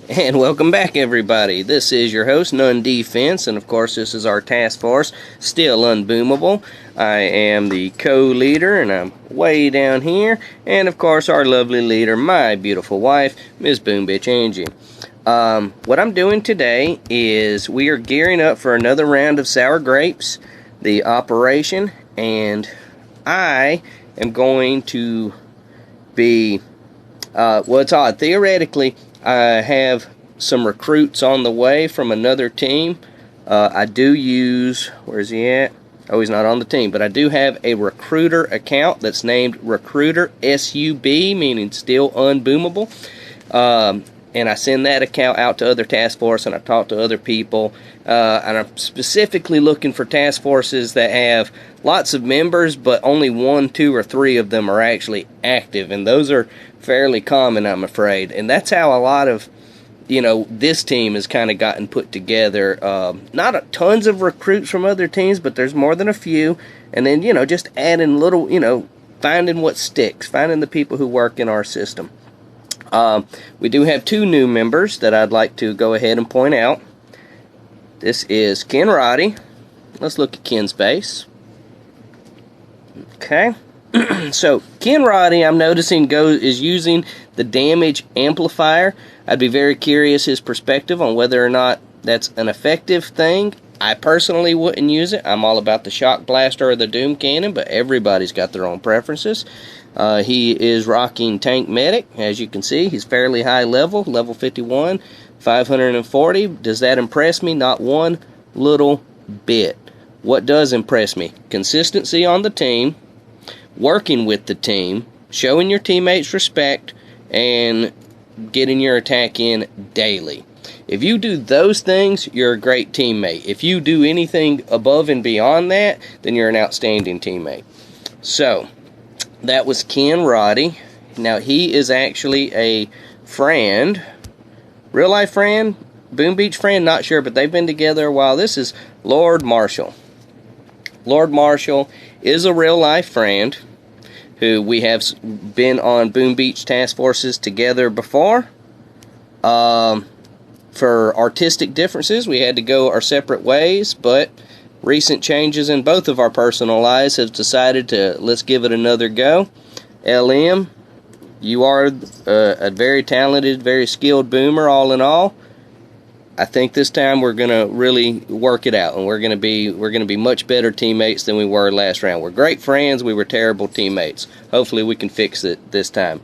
And welcome back, everybody. This is your host, None Defense, and of course this is our task force, still unboomable. I am the co-leader, and I'm way down here, and of course our lovely leader, my beautiful wife, Ms. Boom Bitch Angie. What I'm doing today is we are gearing up for another round of sour grapes, the operation, and I am going to be, well, it's odd, theoretically, I have some recruits on the way from another team. I do use, where's he at? Oh, he's not on the team, but I do have a recruiter account that's named Recruiter SUB, meaning still unboomable. And I send that account out to other task force, and I talk to other people. And I'm specifically looking for task forces that have lots of members, but only 1, 2, or 3 of them are actually active, and those are fairly common, I'm afraid. And that's how a lot of, this team has kind of gotten put together. Not tons of recruits from other teams, but there's more than a few. And then, just adding little, finding what sticks, finding the people who work in our system. We do have 2 new members that I'd like to go ahead and point out. This is Ken Roddy. Let's look at Ken's base. Okay. So Ken Roddy, I'm noticing, is using the damage amplifier. I'd be very curious his perspective on whether or not that's an effective thing. I personally wouldn't use it. I'm all about the shock blaster or the doom cannon, but everybody's got their own preferences. He is rocking tank medic. As you can see, he's fairly high level 51, 540. Does that impress me? Not one little bit. What does impress me? Consistency on the team, working with the team, showing your teammates respect, and getting your attack in daily. If you do those things, you're a great teammate. If you do anything above and beyond that, then you're an outstanding teammate. So, that was Ken Roddy. Now, he is actually a friend, real life friend, Boom Beach friend, not sure, but they've been together a while. This is Lord Marshall. Lord Marshall is a real life friend who we have been on Boom Beach task forces together before. For artistic differences, we had to go our separate ways, but recent changes in both of our personal lives have decided to, let's give it another go. LM, you are a very talented, very skilled boomer, all in all. I think this time we're gonna really work it out, and we're gonna be much better teammates than we were last round. We're great friends. We were terrible teammates. Hopefully, we can fix it this time.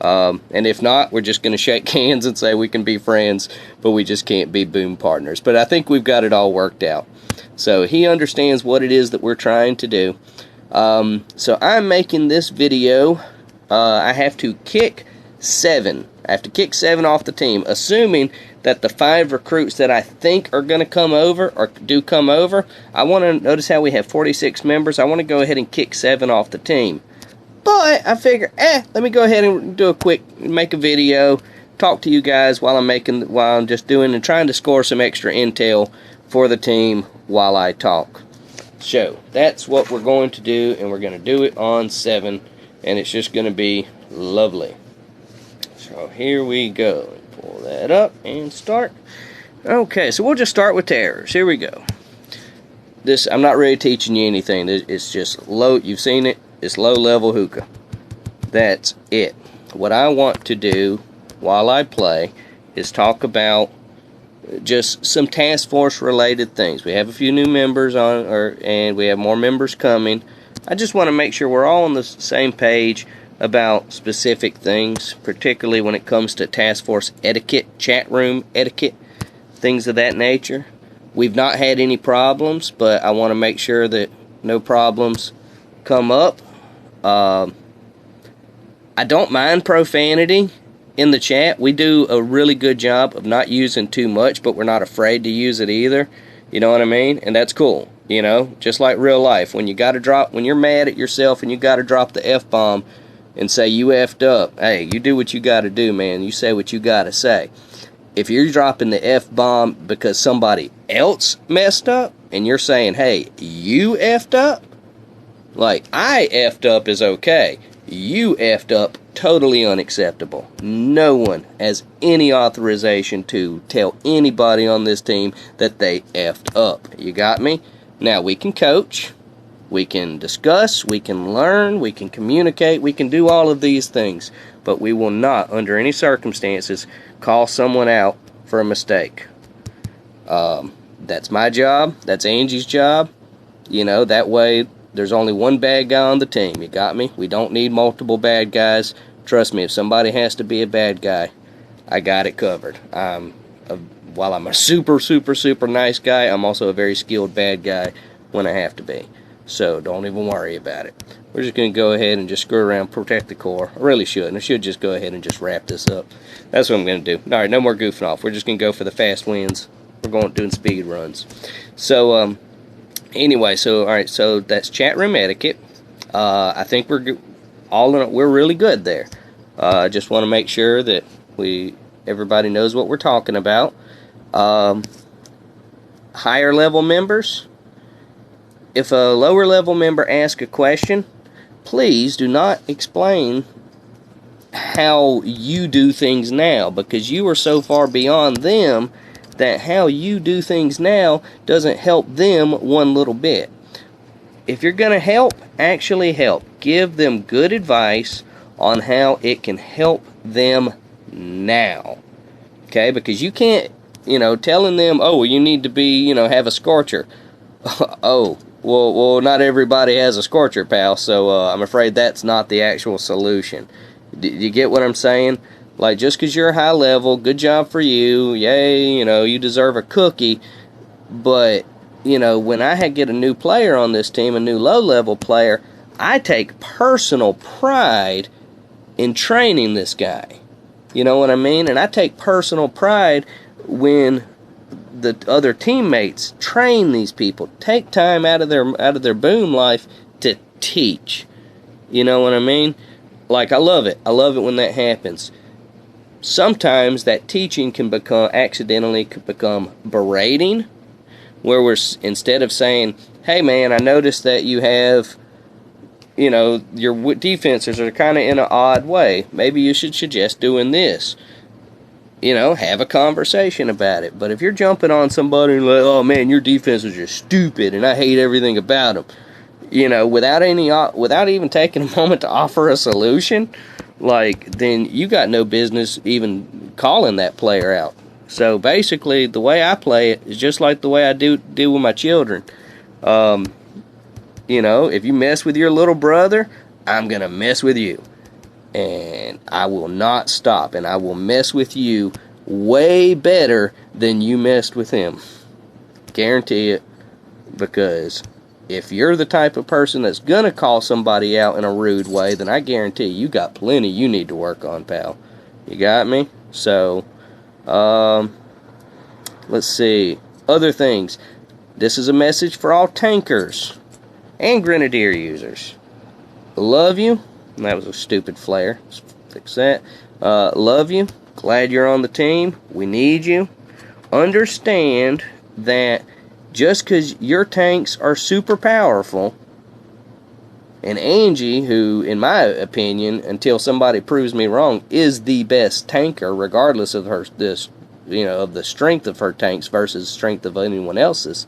And if not, we're just gonna shake hands and say we can be friends, but we just can't be boom partners. But I think we've got it all worked out. So he understands what it is that we're trying to do. So I'm making this video. I have to kick 7. I have to kick 7 off the team, assuming that the 5 recruits that I think are going to come over, or do come over. I want to notice how we have 46 members. I want to go ahead and kick 7 off the team. But I figure, let me go ahead and do make a video, talk to you guys while I'm just doing and trying to score some extra intel for the team while I talk. So that's what we're going to do, and we're going to do it on 7, and it's just going to be lovely. So here we go. Pull that up and start. Okay, so we'll just start with terrors. Here we go. I'm not really teaching you anything. It's just low. You've seen it. It's low-level hookah. That's it. What I want to do while I play is talk about just some task force related things. We have a few new members and we have more members coming. I just want to make sure we're all on the same page about specific things, particularly when it comes to task force etiquette, chat room etiquette, things of that nature. We've not had any problems, but I want to make sure that no problems come up. I don't mind profanity in the chat. We do a really good job of not using too much, but we're not afraid to use it either. You know what I mean? And that's cool. Just like real life. When you're mad at yourself and you got to drop the F-bomb and say you effed up, hey, you do what you got to do, man. You say what you got to say. If you're dropping the F-bomb because somebody else messed up and you're saying, hey, you effed up, like I effed up is okay. You effed up Totally unacceptable. No one has any authorization to tell anybody on this team that they effed up. You got me? Now, we can coach, we can discuss, we can learn, we can communicate, we can do all of these things, but we will not, under any circumstances, call someone out for a mistake. That's my job. That's Angie's job. You know, that way there's only one bad guy on the team. You got me? We don't need multiple bad guys. Trust me, if somebody has to be a bad guy, I got it covered. While I'm a super, super, super nice guy, I'm also a very skilled bad guy when I have to be. So don't even worry about it. We're just going to go ahead and just screw around, protect the core. I really shouldn't. I should just go ahead and just wrap this up. That's what I'm going to do. Alright, no more goofing off. We're just going to go for the fast wins. We're going doing speed runs. So, anyway, alright, so that's chat room etiquette. I think we're really good there. I just want to make sure that everybody knows what we're talking about. Higher level members, if a lower level member asks a question, please do not explain how you do things now, because you are so far beyond them that how you do things now doesn't help them one little bit. If you're going to help, actually help. Give them good advice on how it can help them now. Okay, because you can't, telling them, oh, you need to be, have a scorcher. Oh, well, not everybody has a scorcher, pal, so I'm afraid that's not the actual solution. You get what I'm saying? Like, just because you're high level, good job for you, yay, you deserve a cookie, but, when I get a new player on this team, a new low-level player, I take personal pride in training this guy. You know what I mean? And I take personal pride when the other teammates train these people, take time out of their boom life to teach. You know what I mean? Like, I love it. I love it when that happens. Sometimes that teaching can accidentally become berating, where instead of saying, hey man, I noticed that you have, your defenses are kind of in an odd way. Maybe you should suggest doing this. Have a conversation about it. But if you're jumping on somebody and like, oh man, your defenses are stupid and I hate everything about them, without even taking a moment to offer a solution, then you got no business even calling that player out. So basically, the way I play it is just like the way I deal with my children. If you mess with your little brother, I'm going to mess with you. And I will not stop, and I will mess with you way better than you messed with him. Guarantee it, because if you're the type of person that's going to call somebody out in a rude way, then I guarantee you got plenty you need to work on, pal. You got me? So, let's see. Other things. This is a message for all tankers and grenadier users. Love you. That was a stupid flare. Let's fix that. Love you. Glad you're on the team. We need you. Understand that just because your tanks are super powerful, and Angie, who, in my opinion, until somebody proves me wrong, is the best tanker, regardless of of the strength of her tanks versus strength of anyone else's.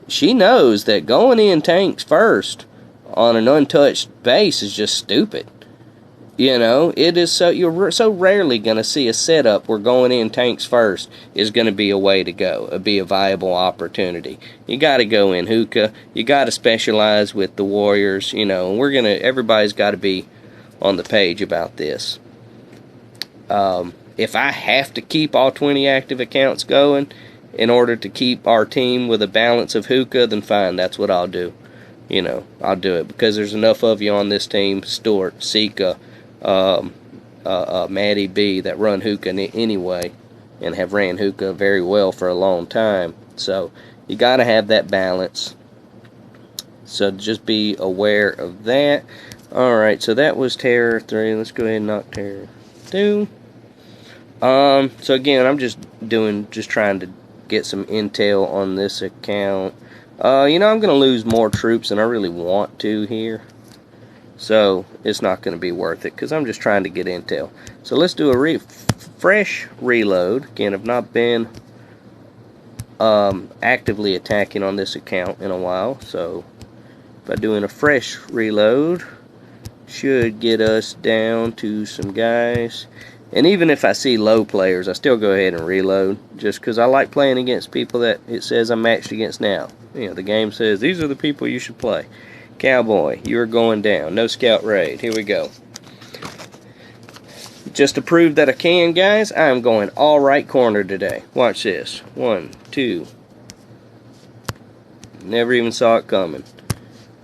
She knows that going in tanks first on an untouched base is just stupid. It is you're so rarely going to see a setup where going in tanks first is going to be a way to go, be a viable opportunity. You got to go in hookah. You got to specialize with the warriors. Everybody's got to be on the page about this. If I have to keep all 20 active accounts going in order to keep our team with a balance of hookah, then fine, that's what I'll do. I'll do it because there's enough of you on this team, Stuart, Sika, Maddie B, that run hookah anyway and have ran hookah very well for a long time. So you got to have that balance. So just be aware of that. Alright, so that was Terror 3. Let's go ahead and knock Terror 2. So again, I'm just trying to get some intel on this account. I'm going to lose more troops than I really want to here. So it's not going to be worth it because I'm just trying to get intel. So let's do a fresh reload. Again, I've not been actively attacking on this account in a while, so by doing a fresh reload should get us down to some guys. And even if I see low players, I still go ahead and reload, just because I like playing against people that it says I'm matched against now. You know, the game says these are the people you should play. Cowboy, you are going down. No scout raid. Here we go. Just to prove that I can, guys, I am going all right corner today. Watch this. 1, 2. Never even saw it coming.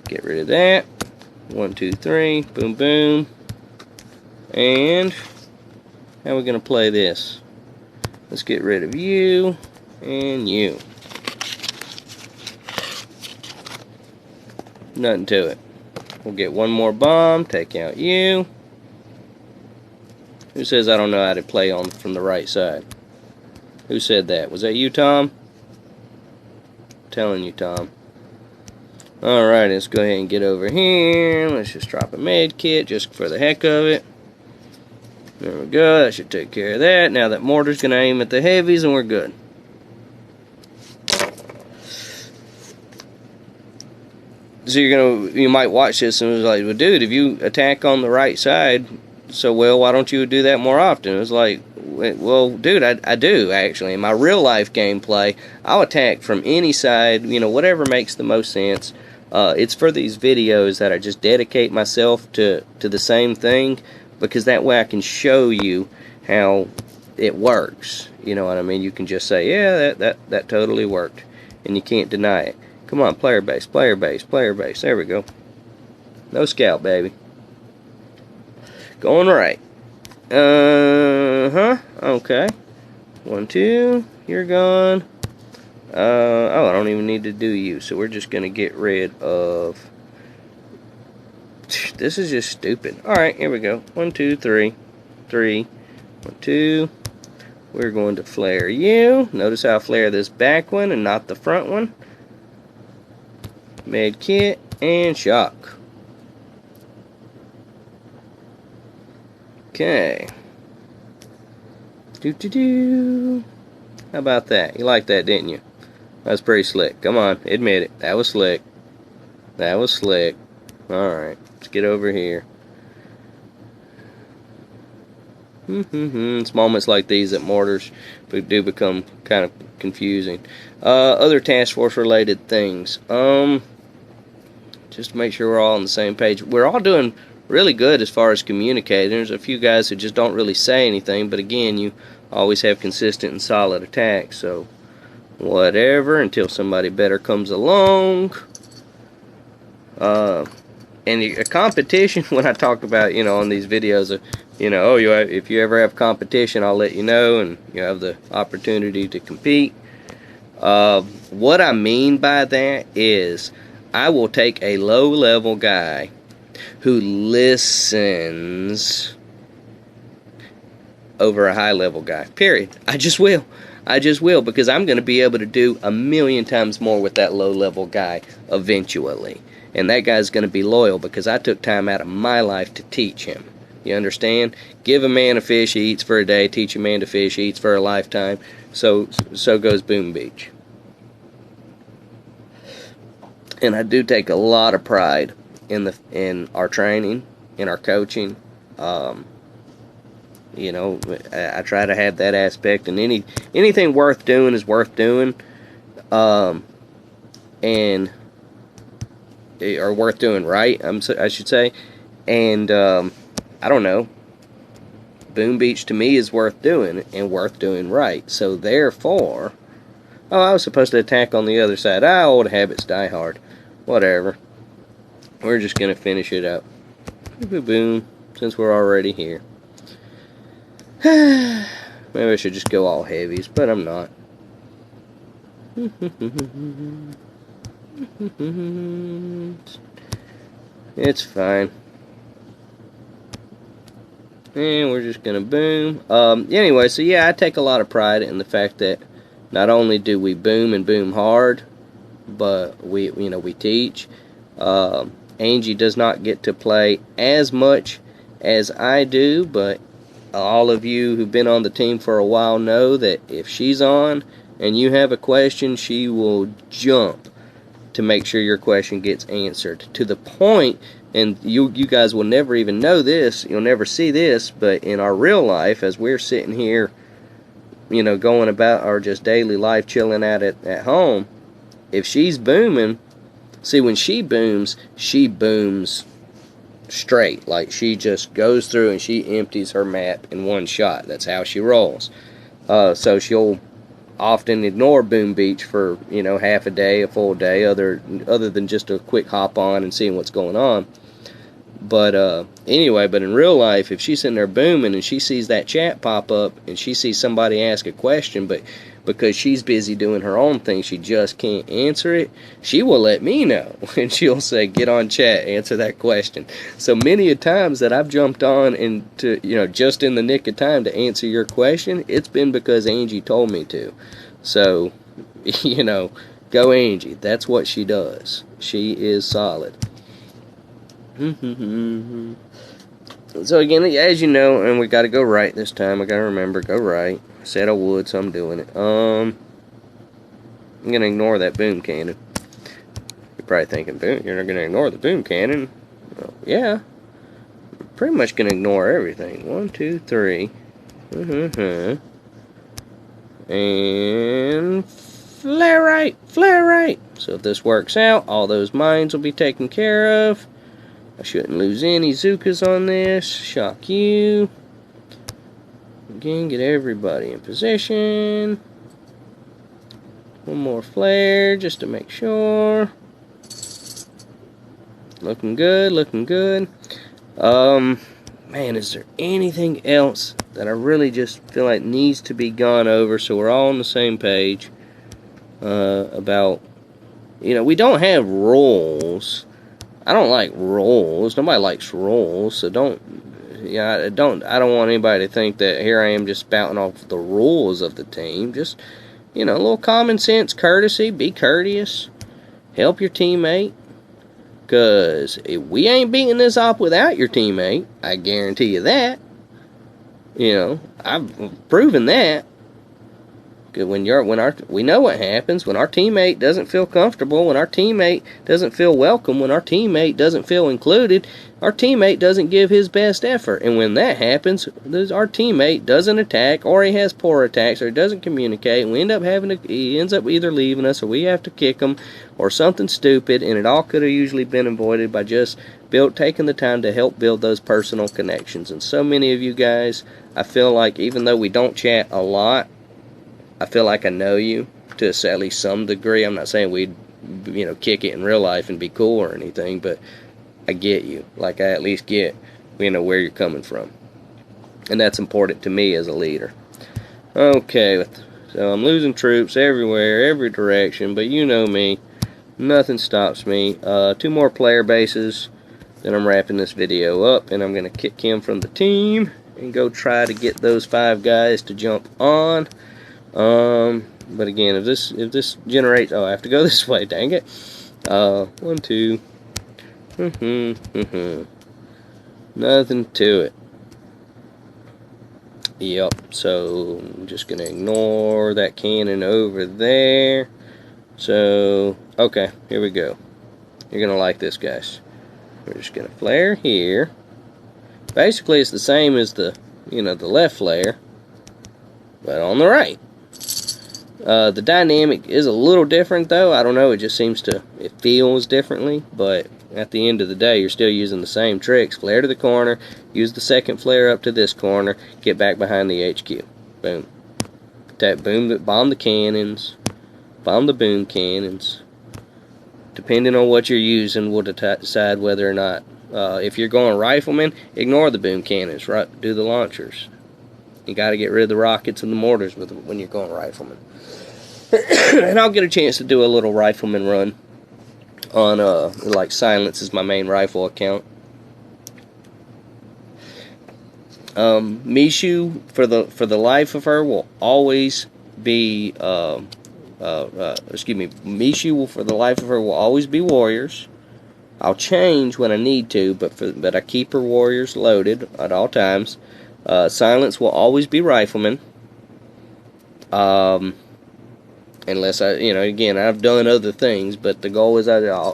Get rid of that. 1, 2, 3. Boom, boom. And how are we going to play this? Let's get rid of you and you. Nothing to it. We'll get one more bomb. Take out you. Who says I don't know how to play on from the right side? Who said that? Was that you, Tom? I'm telling you, Tom. Alright, let's go ahead and get over here. Let's just drop a med kit just for the heck of it. There we go. That should take care of that. Now that mortar's going to aim at the heavies and we're good. So you might watch this and it's like, well, dude, if you attack on the right side so well, why don't you do that more often? It's like, well, dude, I do, actually. In my real life gameplay, I'll attack from any side, you know, whatever makes the most sense. It's for these videos that I just dedicate myself to the same thing, because that way I can show you how it works. You know what I mean? You can just say, yeah, that totally worked, and you can't deny it. Come on, player base, player base, player base. There we go. No scout, baby. Going right. Okay. 1, 2. You're gone. Oh, I don't even need to do you. So we're just going to get rid of... This is just stupid. Alright, here we go. 1, 2, 3. 3. 1, 2. We're going to flare you. Notice how I flare this back one and not the front one. Med kit and shock. Okay. How about that? You liked that, didn't you? That was pretty slick. Come on, admit it. That was slick. That was slick. Alright, let's get over here. It's moments like these that mortars do become kind of confusing. Other task force related things. Just to make sure we're all on the same page. We're all doing really good as far as communicating. There's a few guys who just don't really say anything, but again, you always have consistent and solid attacks, so whatever, until somebody better comes along. And a competition, when I talk about, you know, on these videos, you know, if you ever have competition, I'll let you know, and you have the opportunity to compete. What I mean by that is, I will take a low-level guy who listens over a high-level guy. Period. I just will. I just will, because I'm going to be able to do 1,000,000 times more with that low-level guy eventually. And that guy's going to be loyal because I took time out of my life to teach him. You understand? Give a man a fish, he eats for a day. Teach a man to fish, he eats for a lifetime. So goes Boom Beach. And I do take a lot of pride in our training, in our coaching. You know, I try to have that aspect, and anything worth doing is worth doing, or worth doing right. I should say, and I don't know. Boom Beach to me is worth doing and worth doing right. So therefore, oh, I was supposed to attack on the other side. Old habits die hard. Whatever. We're just gonna finish it up. Boom, boom. Since we're already here. Maybe I should just go all heavies, but I'm not. It's fine. And we're just gonna boom. Anyway, so yeah, I take a lot of pride in the fact that not only do we boom and boom hard, but we teach. Angie does not get to play as much as I do, but all of you who've been on the team for a while know that if she's on and you have a question, she will jump to make sure your question gets answered, to the point, and you guys will never even know this, you'll never see this, but in our real life, as we're sitting here, you know, going about our just daily life, chilling out at home, if she's booming, see, when she booms straight. Like, she just goes through and she empties her map in one shot. That's how she rolls. So she'll often ignore Boom Beach for, you know, half a day, a full day, other than just a quick hop on and seeing what's going on. But anyway, but in real life, if she's sitting there booming and she sees that chat pop up and she sees somebody ask a question, but because she's busy doing her own thing, she just can't answer it, she will let me know. And she'll say, get on chat, answer that question. So many a times that I've jumped on and to, you know, just in the nick of time to answer your question, it's been because Angie told me to. So, you know, go Angie. That's what she does. She is solid. So again, as you know, and we got to go right this time. I got to remember, go right. I said I would, so I'm doing it. I'm going to ignore that boom cannon. You're probably thinking, boom, you're not going to ignore the boom cannon. Well, yeah. I'm pretty much going to ignore everything. 1, 2, 3. And flare right, flare right. So if this works out, all those mines will be taken care of. I shouldn't lose any Zukas on this. Shock you. Again, get everybody in position. One more flare just to make sure. Looking good, looking good. Man, is there anything else that I really just feel like needs to be gone over so we're all on the same page about, you know, we don't have rules. I don't like rules. Nobody likes rules, so don't. Yeah, I don't want anybody to think that here I am just spouting off the rules of the team. Just, you know, a little common sense, courtesy. Be courteous. Help your teammate. Because we ain't beating this up without your teammate. I guarantee you that. You know, I've proven that. We know what happens when our teammate doesn't feel comfortable, when our teammate doesn't feel welcome, when our teammate doesn't feel included, our teammate doesn't give his best effort. And when that happens, our teammate doesn't attack, or he has poor attacks, or he doesn't communicate, and he ends up either leaving us, or we have to kick him, or something stupid, and it all could have usually been avoided by just taking the time to help build those personal connections. And so many of you guys, I feel like, even though we don't chat a lot, I feel like I know you to at least some degree. I'm not saying we'd, you know, kick it in real life and be cool or anything, but I get you. Like, I at least get, you know, where you're coming from. And that's important to me as a leader. Okay, so I'm losing troops everywhere, every direction, but you know me. Nothing stops me. 2 more player bases, then I'm wrapping this video up, and I'm going to kick him from the team and go try to get those 5 guys to jump on. But again, if this generates, oh, I have to go this way, dang it. 1, 2. Nothing to it. Yep, so I'm just gonna ignore that cannon over there. So, okay, here we go. You're gonna like this, guys. We're just gonna flare here. Basically, it's the same as the, you know, the left flare, but on the right. The dynamic is a little different, though. I don't know, it just seems to, it feels differently, but at the end of the day, you're still using the same tricks. Flare to the corner, use the second flare up to this corner, get back behind the HQ. Boom. Bomb the cannons, bomb the boom cannons. Depending on what you're using, we'll decide whether or not, if you're going rifleman, ignore the boom cannons, right? Do the launchers. You got to get rid of the rockets and the mortars when you're going rifleman. And I'll get a chance to do a little rifleman run on like Silence is my main rifle account. Mishu, for the life of her, will always be Mishu for the life of her will always be warriors. I'll change when I need to, but I keep her warriors loaded at all times. Silence will always be rifleman. Unless again, I've done other things, but the goal is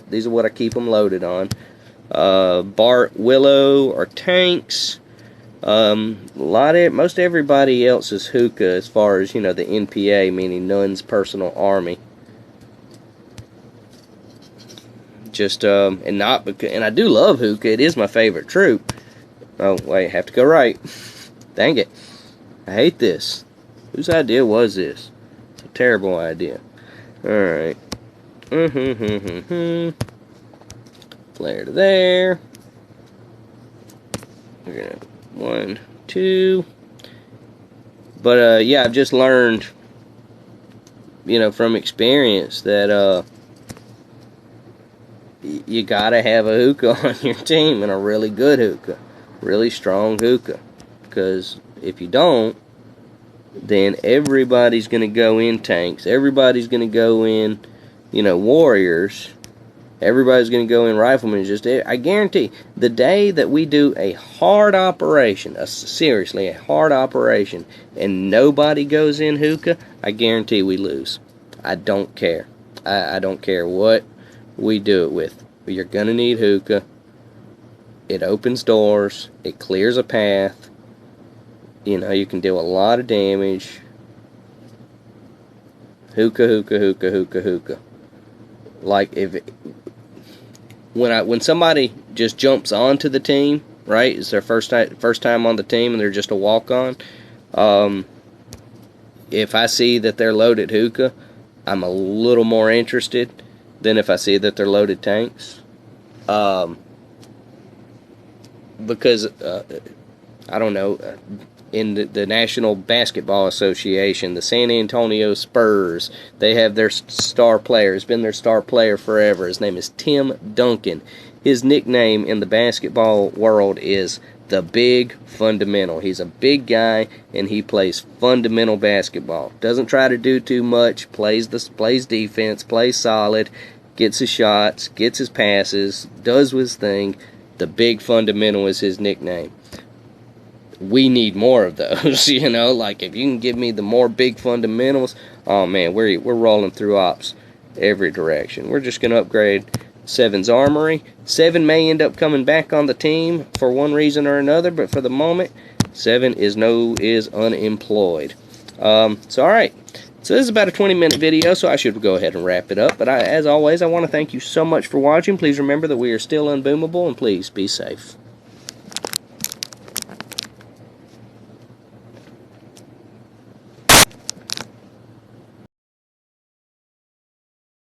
these are what I keep them loaded on. Bart, Willow, or tanks. Most everybody else is hookah as far as the NPA, meaning Nuns Personal Army. And I do love hookah. It is my favorite troop. Oh wait, have to go right. Dang it! I hate this. Whose idea was this? It's a terrible idea. All right. Flare to there. We're gonna 1, 2. But yeah, I've just learned, from experience that you gotta have a hookah on your team, and a really good hookah, really strong hookah. Because if you don't, then everybody's gonna go in tanks. Everybody's gonna go in, warriors. Everybody's going to go in riflemen. I guarantee, the day that we do a hard operation, seriously, a hard operation, and nobody goes in hookah, I guarantee we lose. I don't care. I don't care what we do it with. You're going to need hookah. It opens doors. It clears a path. You can do a lot of damage. Hookah, hookah, hookah, hookah, hookah. Like when somebody just jumps onto the team, right? It's their first time on the team and they're just a walk-on. If I see that they're loaded hookah, I'm a little more interested than if I see that they're loaded tanks. Because I don't know, in the National Basketball Association, the San Antonio Spurs, they have their star player. He's been their star player forever. His name is Tim Duncan. His nickname in the basketball world is the Big Fundamental. He's a big guy, and he plays fundamental basketball. Doesn't try to do too much, plays defense, plays solid, gets his shots, gets his passes, does his thing. The Big Fundamental is his nickname. We need more of those, like if you can give me the more big fundamentals, oh man, we're rolling through ops every direction. We're just going to upgrade 7's armory. 7 may end up coming back on the team for one reason or another, but for the moment, 7 is unemployed. So alright, so this is about a 20-minute video, so I should go ahead and wrap it up. But as always, I want to thank you so much for watching. Please remember that we are still unboomable, and please be safe.